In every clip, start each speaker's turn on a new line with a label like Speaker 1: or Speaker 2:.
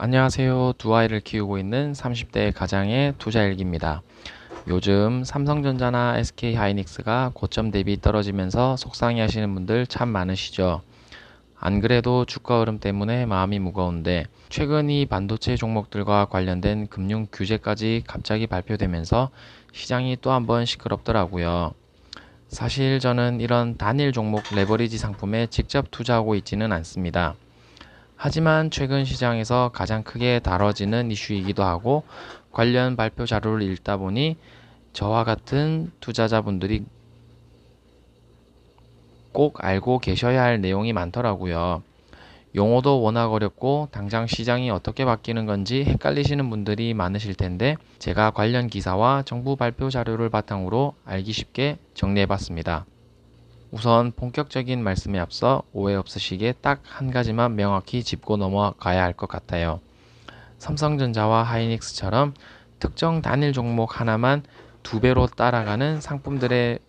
Speaker 1: 안녕하세요. 두 아이를 키우고 있는 30대 가장의 투자일기입니다. 요즘 삼성전자나 SK하이닉스가 고점 대비 떨어지면서 속상해 하시는 분들 참 많으시죠. 안 그래도 주가 흐름 때문에 마음이 무거운데 최근 이 반도체 종목들과 관련된 금융 규제까지 갑자기 발표되면서 시장이 또 한번 시끄럽더라고요. 사실 저는 이런 단일 종목 레버리지 상품에 직접 투자하고 있지는 않습니다. 하지만 최근 시장에서 가장 크게 다뤄지는 이슈이기도 하고 관련 발표 자료를 읽다 보니 저와 같은 투자자분들이 꼭 알고 계셔야 할 내용이 많더라고요. 용어도 워낙 어렵고 당장 시장이 어떻게 바뀌는 건지 헷갈리시는 분들이 많으실 텐데 제가 관련 기사와 정부 발표 자료를 바탕으로 알기 쉽게 정리해봤습니다. 우선 본격적인 말씀에 앞서 오해 없으시게 딱 한 가지만 명확히 짚고 넘어가야 할 것 같아요. 삼성전자와 하이닉스처럼 특정 단일 종목 하나만 두 배로 따라가는 상품들에게만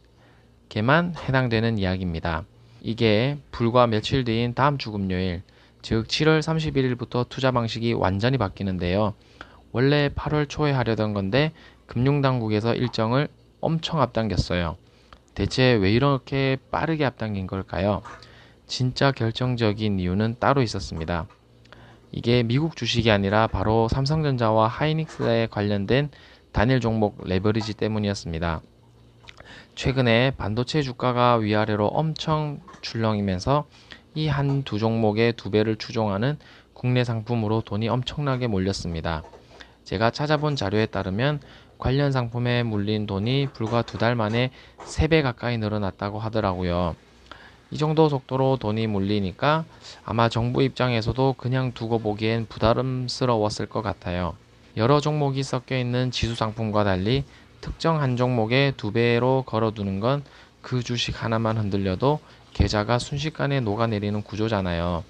Speaker 1: 해당되는 이야기입니다. 이게 불과 며칠 뒤인 다음 주 금요일, 즉 7월 31일부터 투자 방식이 완전히 바뀌는데요. 원래 8월 초에 하려던 건데 금융당국에서 일정을 엄청 앞당겼어요. 대체 왜 이렇게 빠르게 앞당긴 걸까요? 진짜 결정적인 이유는 따로 있었습니다. 이게 미국 주식이 아니라 바로 삼성전자와 하이닉스에 관련된 단일 종목 레버리지 때문이었습니다. 최근에 반도체 주가가 위아래로 엄청 출렁이면서 이 한 두 종목의 두 배를 추종하는 국내 상품으로 돈이 엄청나게 몰렸습니다. 제가 찾아본 자료에 따르면 관련 상품에 물린 돈이 불과 두 달 만에 3배 가까이 늘어났다고 하더라고요. 이 정도 속도로 돈이 몰리니까 아마 정부 입장에서도 그냥 두고 보기엔 부담스러웠을 것 같아요. 여러 종목이 섞여 있는 지수 상품과 달리 특정 한 종목에 두 배로 걸어두는 건 그 주식 하나만 흔들려도 계좌가 순식간에 녹아내리는 구조잖아요.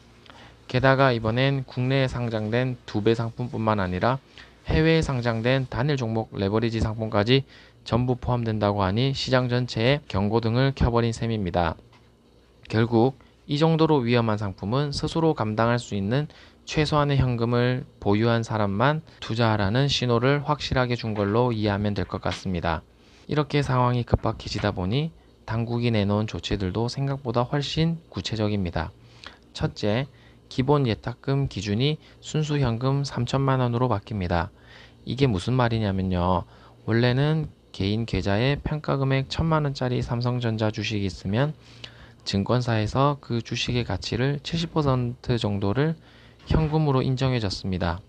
Speaker 1: 게다가 이번엔 국내에 상장된 두 배 상품뿐만 아니라 해외에 상장된 단일 종목 레버리지 상품까지 전부 포함된다고 하니 시장 전체에 경고등을 켜버린 셈입니다. 결국 이 정도로 위험한 상품은 스스로 감당할 수 있는 최소한의 현금을 보유한 사람만 투자하라는 신호를 확실하게 준 걸로 이해하면 될 것 같습니다. 이렇게 상황이 급박해지다 보니 당국이 내놓은 조치들도 생각보다 훨씬 구체적입니다. 첫째, 기본 예탁금 기준이 순수 현금 3천만 원으로 바뀝니다. 이게 무슨 말이냐면요. 원래는 개인 계좌에 평가금액 1천만 원짜리 삼성전자 주식이 있으면 증권사에서 그 주식의 가치를 70% 정도를 현금으로 인정해 줬습니다.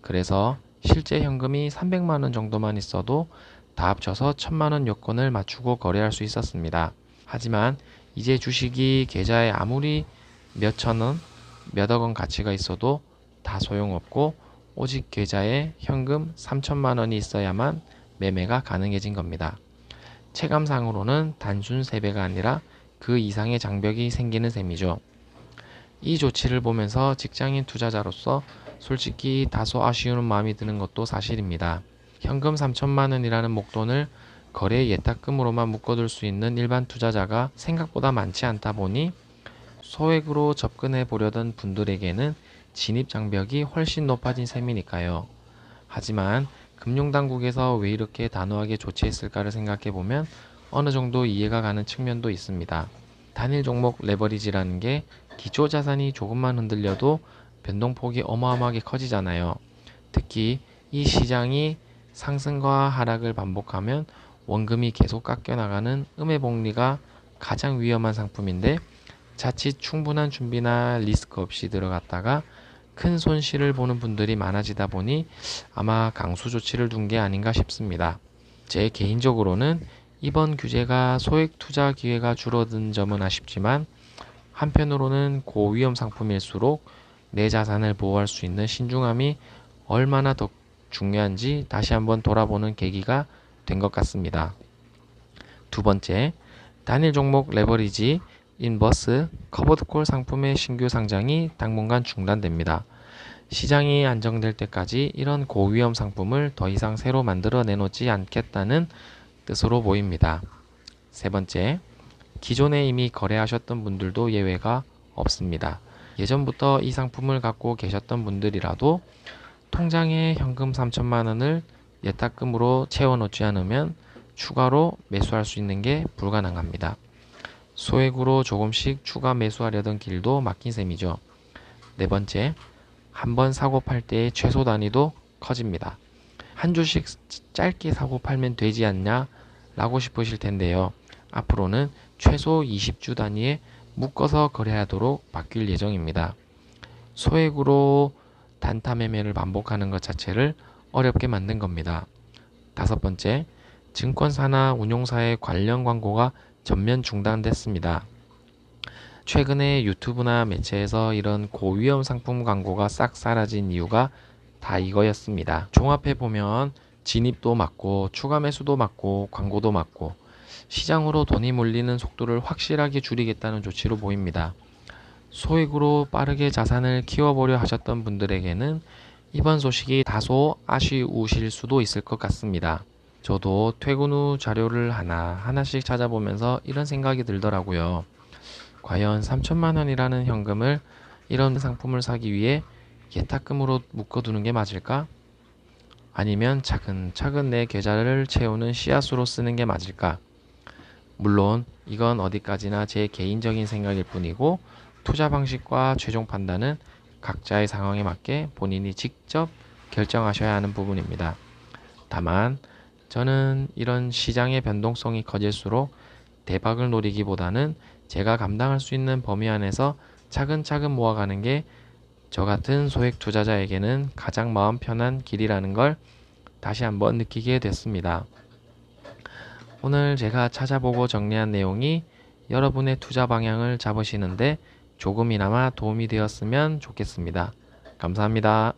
Speaker 1: 그래서 실제 현금이 300만 원 정도만 있어도 다 합쳐서 1000만 원 요건을 맞추고 거래할 수 있었습니다. 하지만 이제 주식이 계좌에 아무리 몇천 원, 몇억 원 가치가 있어도 다 소용없고 오직 계좌에 현금 3천만 원이 있어야만 매매가 가능해진 겁니다. 체감상으로는 단순 3배가 아니라 그 이상의 장벽이 생기는 셈이죠. 이 조치를 보면서 직장인 투자자로서 솔직히 다소 아쉬운 마음이 드는 것도 사실입니다. 현금 3천만 원이라는 목돈을 거래 예탁금으로만 묶어둘 수 있는 일반 투자자가 생각보다 많지 않다 보니 소액으로 접근해 보려던 분들에게는 진입 장벽이 훨씬 높아진 셈이니까요. 하지만 금융당국에서 왜 이렇게 단호하게 조치했을까를 생각해 보면 어느 정도 이해가 가는 측면도 있습니다. 단일 종목 레버리지라는 게 기초 자산이 조금만 흔들려도 변동폭이 어마어마하게 커지잖아요. 특히 이 시장이 상승과 하락을 반복하면 원금이 계속 깎여 나가는 음해복리가 가장 위험한 상품인데 자칫 충분한 준비나 리스크 없이 들어갔다가 큰 손실을 보는 분들이 많아지다 보니 아마 강수 조치를 둔 게 아닌가 싶습니다. 제 개인적으로는 이번 규제가 소액 투자 기회가 줄어든 점은 아쉽지만 한편으로는 고위험 상품일수록 내 자산을 보호할 수 있는 신중함이 얼마나 더 중요한지 다시 한번 돌아보는 계기가 된 것 같습니다. 두 번째, 단일 종목 레버리지, 인버스, 커버드콜 상품의 신규 상장이 당분간 중단됩니다. 시장이 안정될 때까지 이런 고위험 상품을 더 이상 새로 만들어 내놓지 않겠다는 뜻으로 보입니다. 세 번째, 기존에 이미 거래하셨던 분들도 예외가 없습니다. 예전부터 이 상품을 갖고 계셨던 분들이라도 통장에 현금 3천만 원을 예탁금으로 채워놓지 않으면 추가로 매수할 수 있는 게 불가능합니다. 소액으로 조금씩 추가 매수하려던 길도 막힌 셈이죠. 네 번째, 한번 사고 팔 때의 최소 단위도 커집니다. 한 주씩 짧게 사고 팔면 되지 않냐 라고 싶으실 텐데요. 앞으로는 최소 20주 단위에 묶어서 거래하도록 바뀔 예정입니다. 소액으로 단타 매매를 반복하는 것 자체를 어렵게 만든 겁니다. 다섯 번째, 증권사나 운용사의 관련 광고가 전면 중단됐습니다. 최근에 유튜브나 매체에서 이런 고위험 상품 광고가 싹 사라진 이유가 다 이거였습니다. 종합해 보면 진입도 막고 추가 매수도 막고 광고도 막고 시장으로 돈이 몰리는 속도를 확실하게 줄이겠다는 조치로 보입니다. 소액으로 빠르게 자산을 키워보려 하셨던 분들에게는 이번 소식이 다소 아쉬우실 수도 있을 것 같습니다. 저도 퇴근 후 자료를 하나씩 찾아보면서 이런 생각이 들더라고요. 과연 3천만 원이라는 현금을 이런 상품을 사기 위해 예탁금으로 묶어두는 게 맞을까? 아니면 차근차근 내 계좌를 채우는 씨앗으로 쓰는 게 맞을까? 물론 이건 어디까지나 제 개인적인 생각일 뿐이고 투자 방식과 최종 판단은 각자의 상황에 맞게 본인이 직접 결정하셔야 하는 부분입니다. 다만 저는 이런 시장의 변동성이 커질수록 대박을 노리기보다는 제가 감당할 수 있는 범위 안에서 차근차근 모아가는 게 저 같은 소액 투자자에게는 가장 마음 편한 길이라는 걸 다시 한번 느끼게 됐습니다. 오늘 제가 찾아보고 정리한 내용이 여러분의 투자 방향을 잡으시는데 조금이나마 도움이 되었으면 좋겠습니다. 감사합니다.